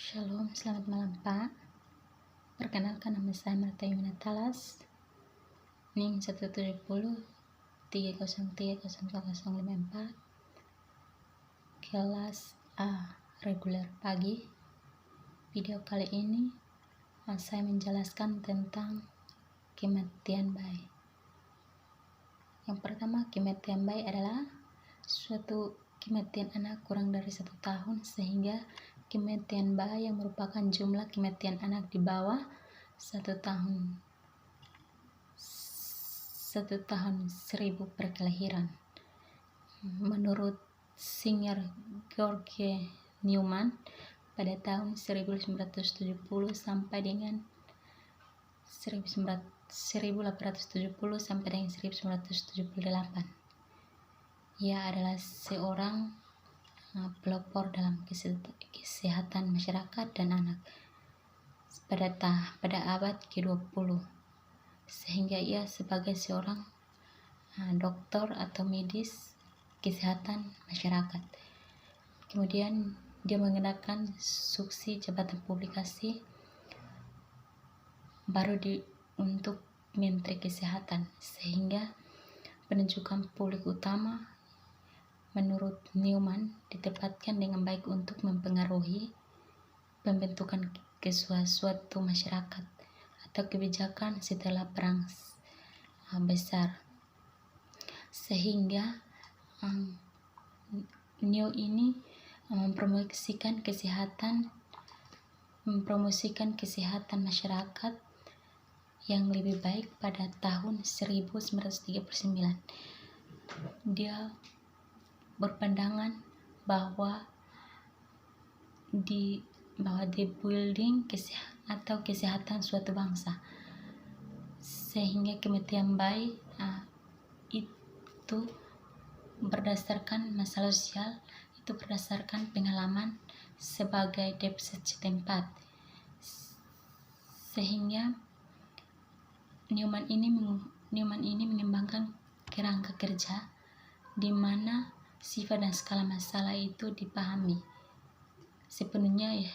Shalom, selamat malam Pak. Perkenalkan nama saya Marta Yumina Talas, NIM 170 3030054, kelas A reguler pagi. Video kali ini saya menjelaskan tentang kematian bayi. Yang pertama, kematian bayi adalah suatu kematian anak kurang dari 1 tahun sehingga kematian bayi yang merupakan jumlah kematian anak di bawah 1 tahun 1000 per kelahiran. Menurut Singer George Newman pada tahun 1970 sampai dengan 1870 sampai dengan 1978. Ia adalah seorang pelopor dalam kesehatan masyarakat dan anak pada abad ke-20, sehingga ia sebagai seorang dokter atau medis kesehatan masyarakat. Kemudian dia mengenakan suksi jabatan publikasi baru untuk Menteri Kesehatan, sehingga penunjukan publik utama menurut Newman ditempatkan dengan baik untuk mempengaruhi pembentukan suatu masyarakat atau kebijakan setelah perang besar, sehingga New ini mempromosikan kesehatan masyarakat yang lebih baik pada tahun 1939. Dia berpandangan bahwa di building kesehatan suatu bangsa, sehingga kematian bayi itu berdasarkan masalah sosial, itu berdasarkan pengalaman sebagai depset setempat, sehingga Newman ini mengembangkan kerangka kerja di mana sifat dan skala masalah itu dipahami sepenuhnya,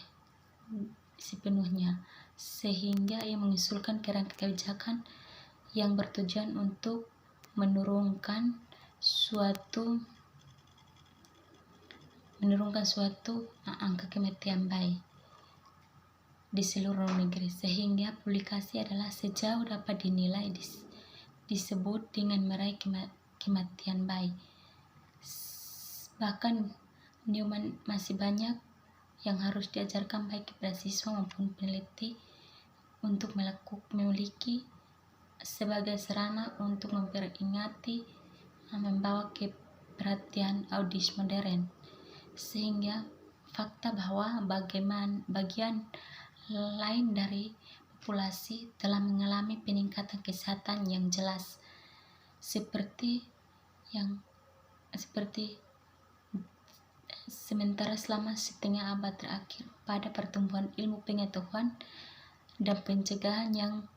sehingga ia mengusulkan kerangka kebijakan yang bertujuan untuk menurunkan suatu angka kematian bayi di seluruh negeri, sehingga publikasi adalah sejauh dapat dinilai disebut dengan meraih kematian bayi. Bahkan Newman masih banyak yang harus diajarkan baik kepada siswa maupun peneliti untuk memiliki sebagai sarana untuk memperingati membawa ke perhatian audis modern, sehingga fakta bahwa bagian lain dari populasi telah mengalami peningkatan kesehatan yang jelas, sementara selama setengah abad terakhir pada pertumbuhan ilmu pengetahuan dan pencegahan yang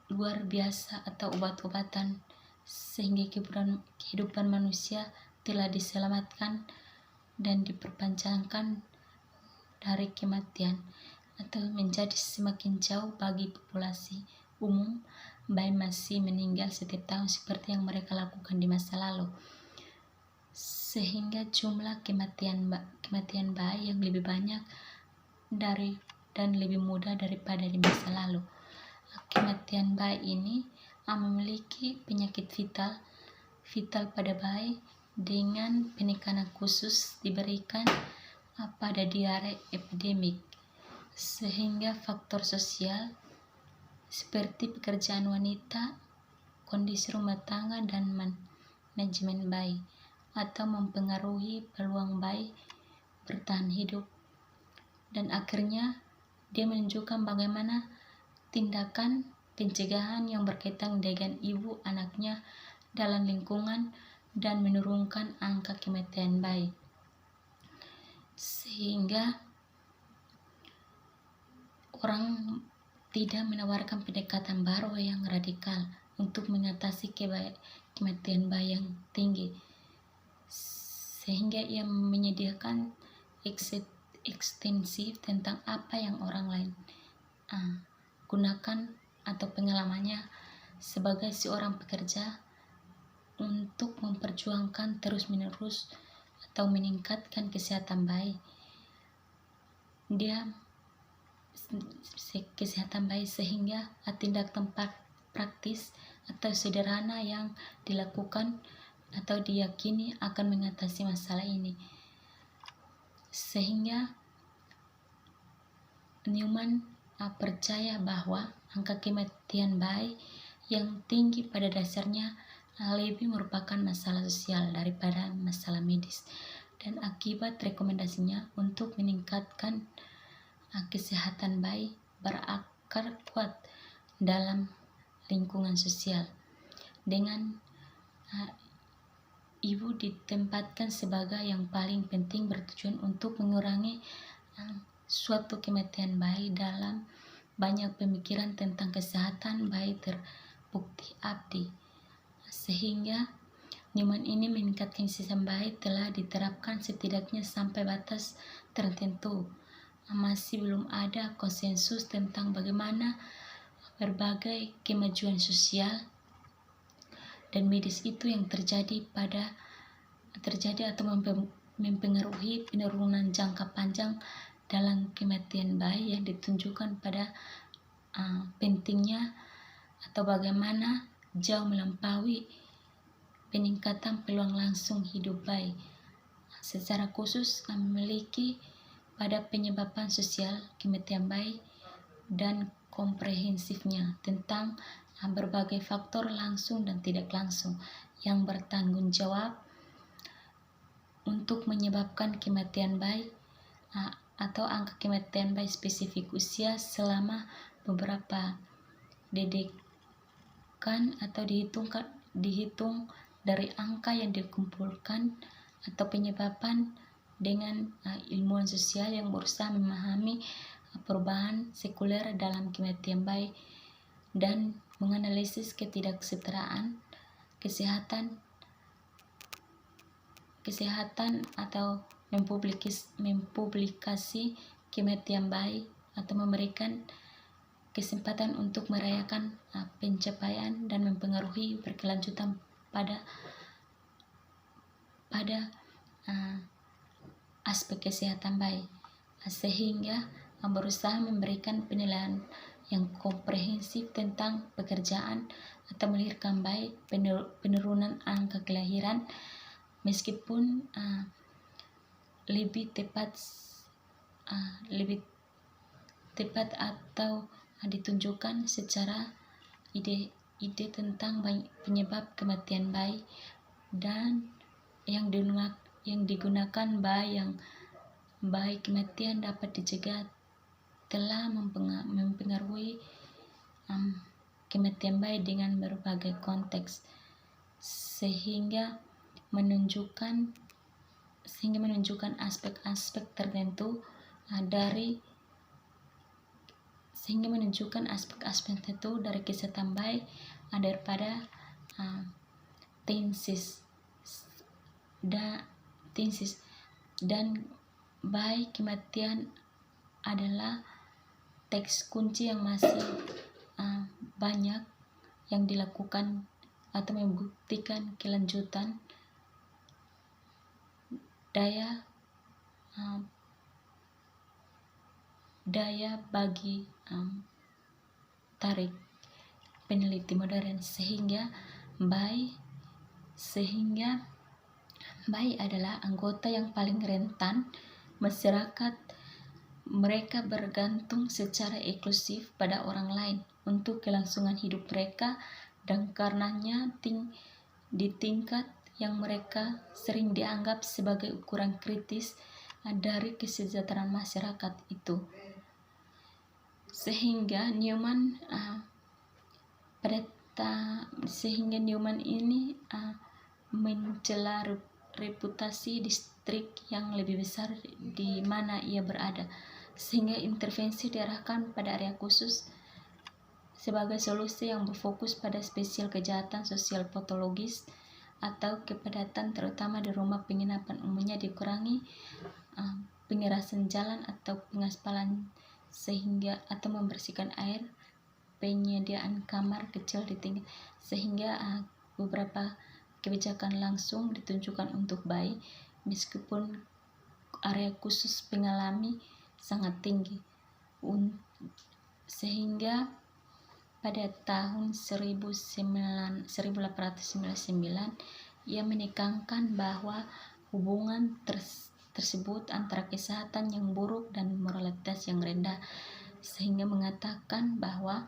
luar biasa atau obat-obatan, sehingga kehidupan manusia telah diselamatkan dan diperpanjangkan dari kematian atau menjadi semakin jauh bagi populasi umum. Bayi masih meninggal setiap tahun seperti yang mereka lakukan di masa lalu, sehingga jumlah kematian bayi yang lebih banyak dan lebih mudah daripada di masa lalu. Kematian bayi ini memiliki penyakit vital pada bayi dengan penekanan khusus diberikan pada diare epidemik, sehingga faktor sosial seperti pekerjaan wanita, kondisi rumah tangga, dan manajemen bayi atau mempengaruhi peluang bayi bertahan hidup. Dan akhirnya dia menunjukkan bagaimana tindakan pencegahan yang berkaitan dengan ibu anaknya dalam lingkungan dan menurunkan angka kematian bayi, sehingga orang tidak menawarkan pendekatan baru yang radikal untuk mengatasi kematian bayi yang tinggi, sehingga ia menyediakan ekstensif tentang apa yang orang lain gunakan atau pengalamannya sebagai seorang pekerja untuk memperjuangkan terus-menerus atau meningkatkan kesehatan bayi. Kesehatan bayi sehingga tindak tempat praktis atau sederhana yang dilakukan atau diyakini akan mengatasi masalah ini. Sehingga Newman percaya bahwa angka kematian bayi yang tinggi pada dasarnya lebih merupakan masalah sosial daripada masalah medis, dan akibat rekomendasinya untuk meningkatkan kesehatan bayi berakar kuat dalam lingkungan sosial, dengan ibu ditempatkan sebagai yang paling penting, bertujuan untuk mengurangi suatu kematian bayi. Dalam banyak pemikiran tentang kesehatan bayi terbukti abdi, sehingga Newman ini meningkatkan kesehatan bayi telah diterapkan setidaknya sampai batas tertentu. Masih belum ada konsensus tentang bagaimana berbagai kemajuan sosial dan medis itu yang terjadi atau mempengaruhi penurunan jangka panjang dalam kematian bayi, yang ditunjukkan pada pentingnya atau bagaimana jauh melampaui peningkatan peluang langsung hidup bayi. Secara khusus memiliki pada penyebab sosial kematian bayi dan komprehensifnya tentang berbagai faktor langsung dan tidak langsung yang bertanggung jawab untuk menyebabkan kematian bayi atau angka kematian bayi spesifik usia selama beberapa dedekan atau dihitung dari angka yang dikumpulkan atau penyebaban dengan ilmuwan sosial yang berusaha memahami perubahan sekuler dalam kematian bayi dan menganalisis ketidaksetaraan kesehatan atau mempublikasi kematian bayi atau memberikan kesempatan untuk merayakan pencapaian dan mempengaruhi berkelanjutan pada aspek kesehatan bayi, sehingga berusaha memberikan penilaian yang komprehensif tentang pekerjaan atau melahirkan bayi, penurunan angka kelahiran, meskipun lebih tepat atau ditunjukkan secara ide tentang penyebab kematian bayi dan yang digunakan bayi kematian dapat dicegah telah mempengaruhi kematian bayi dengan berbagai konteks, sehingga menunjukkan aspek-aspek tertentu dari kesehatan bayi daripada tensis dan bayi kematian adalah teks kunci yang masih banyak yang dilakukan atau membuktikan kelanjutan daya bagi tarik peneliti modern, sehingga bayi adalah anggota yang paling rentan masyarakat. Mereka bergantung secara eksklusif pada orang lain untuk kelangsungan hidup mereka, dan karenanya di tingkat yang mereka sering dianggap sebagai ukuran kritis dari kesejahteraan masyarakat itu. Sehingga Newman ini mencela reputasi distrik yang lebih besar di mana ia berada, sehingga intervensi diarahkan pada area khusus sebagai solusi yang berfokus pada spesial kejahatan sosial patologis atau kepadatan, terutama di rumah penginapan, umumnya dikurangi pengerasan jalan atau pengaspalan sehingga atau membersihkan air, penyediaan kamar kecil di tingkat, sehingga beberapa kebijakan langsung ditunjukkan untuk bayi meskipun area khusus pengalami sangat tinggi. Sehingga pada tahun 1899 ia menekankan bahwa hubungan tersebut antara kesehatan yang buruk dan moralitas yang rendah, sehingga mengatakan bahwa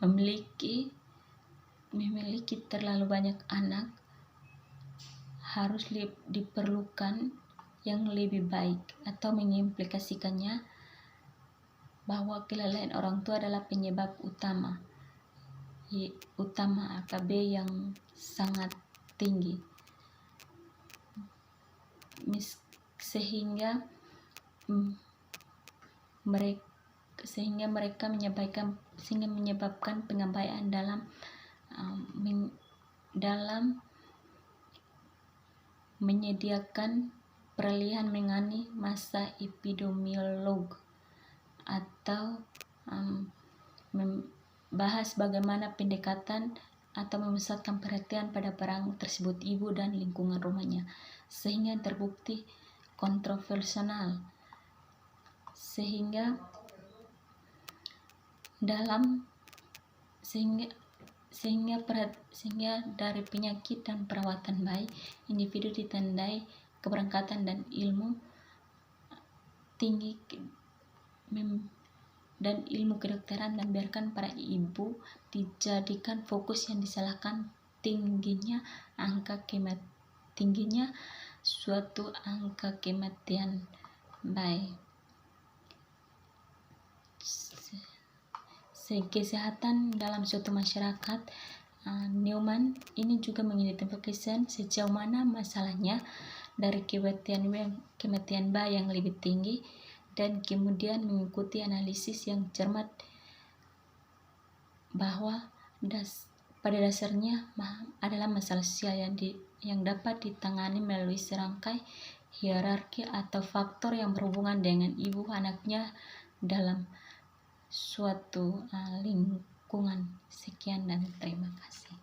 memiliki terlalu banyak anak harus diperlukan yang lebih baik, atau mengimplikasikannya bahwa kelalaian orang tua adalah penyebab utama AKB yang sangat tinggi, sehingga mereka menyebabkan pengabaian dalam menyediakan peralihan mengenai masa epidemiolog, atau membahas bagaimana pendekatan atau memusatkan perhatian pada perang tersebut ibu dan lingkungan rumahnya, sehingga terbukti kontroversial, sehingga dari penyakit dan perawatan bayi, individu ditandai keberangkatan dan ilmu tinggi dan ilmu kedokteran, dan biarkan para ibu dijadikan fokus yang disalahkan tingginya suatu angka kematian bayi. Kesehatan dalam suatu masyarakat, Newman ini juga mengidentifikasikan sejauh mana masalahnya dari kematian bayi yang lebih tinggi, dan kemudian mengikuti analisis yang cermat bahwa pada dasarnya adalah masalah sosial yang dapat ditangani melalui serangkai hierarki atau faktor yang berhubungan dengan ibu anaknya dalam suatu lingkungan. Sekian dan terima kasih.